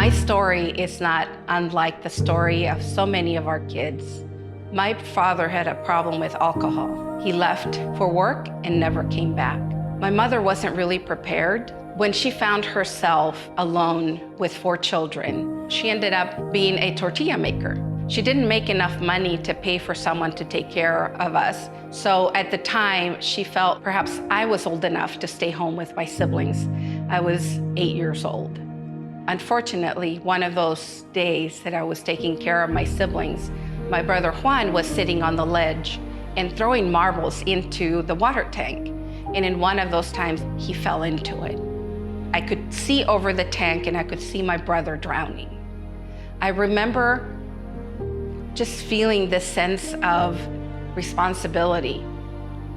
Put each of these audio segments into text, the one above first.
My story is not unlike the story of so many of our kids. My father had a problem with alcohol. He left for work and never came back. My mother wasn't really prepared. When she found herself alone with 4 children, she ended up being a tortilla maker. She didn't make enough money to pay for someone to take care of us. So at the time, she felt perhaps I was old enough to stay home with my siblings. I was 8 years old. Unfortunately, one of those days that I was taking care of my siblings, my brother Juan was sitting on the ledge and throwing marbles into the water tank. And in one of those times, he fell into it. I could see over the tank and I could see my brother drowning. I remember just feeling this sense of responsibility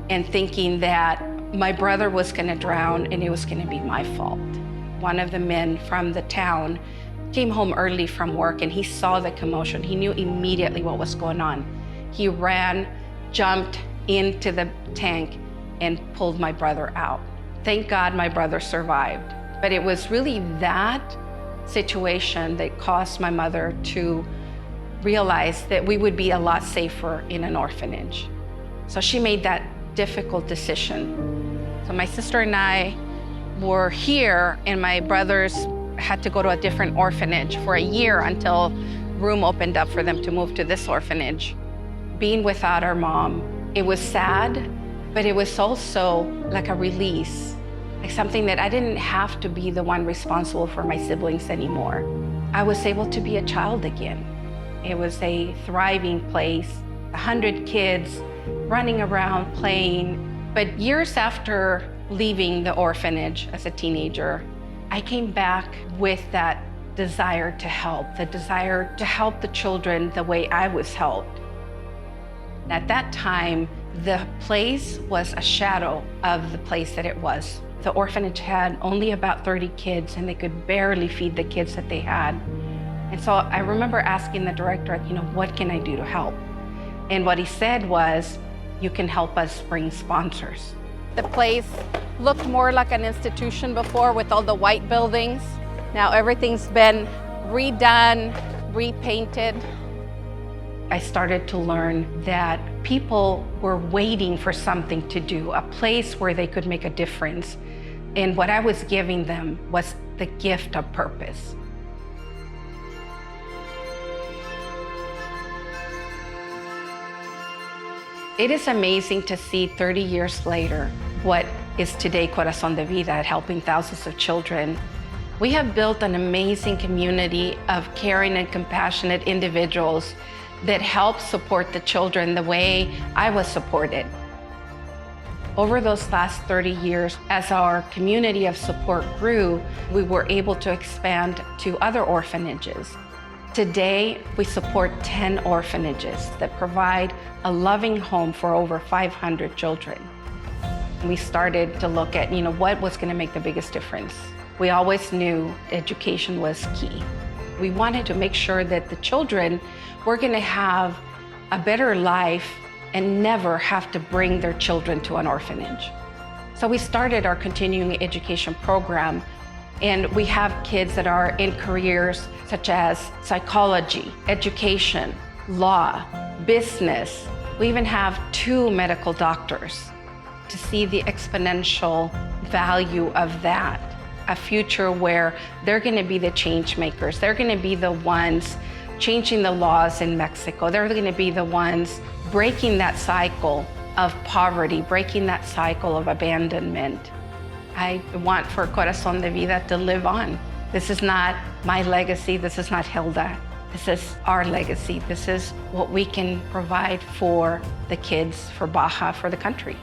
and thinking that my brother was gonna drown and it was gonna be my fault. One of the men from the town came home early from work and he saw the commotion. He knew immediately what was going on. He ran, jumped into the tank and pulled my brother out. Thank God my brother survived. But it was really that situation that caused my mother to realize that we would be a lot safer in an orphanage. So she made that difficult decision. So my sister and I were here and my brothers had to go to a different orphanage for a year until room opened up for them to move to this orphanage. Being without our mom, it was sad, but it was also like a release, like something that I didn't have to be the one responsible for my siblings anymore. I was able to be a child again. It was a thriving place, 100 kids running around playing. But years after leaving the orphanage as a teenager, I came back with that desire to help, the desire to help the children the way I was helped. At that time, the place was a shadow of the place that it was. The orphanage had only about 30 kids and they could barely feed the kids that they had. And so I remember asking the director, what can I do to help? And what he said was, you can help us bring sponsors. The place looked more like an institution before with all the white buildings. Now everything's been redone, repainted. I started to learn that people were waiting for something to do, a place where they could make a difference. And what I was giving them was the gift of purpose. It is amazing to see 30 years later what is today Corazon de Vida at helping thousands of children. We have built an amazing community of caring and compassionate individuals that help support the children the way I was supported. Over those last 30 years, as our community of support grew, we were able to expand to other orphanages. Today, we support 10 orphanages that provide a loving home for over 500 children. We started to look at, what was going to make the biggest difference. We always knew education was key. We wanted to make sure that the children were going to have a better life and never have to bring their children to an orphanage. So we started our continuing education program, and we have kids that are in careers such as psychology, education, law, business. We even have 2 medical doctors. To see the exponential value of that, a future where they're going to be the change makers. They're going to be the ones changing the laws in Mexico. They're going to be the ones breaking that cycle of poverty, breaking that cycle of abandonment. I want for Corazon de Vida to live on. This is not my legacy. This is not Hilda. This is our legacy. This is what we can provide for the kids, for Baja, for the country.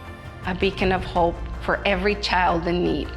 A beacon of hope for every child in need.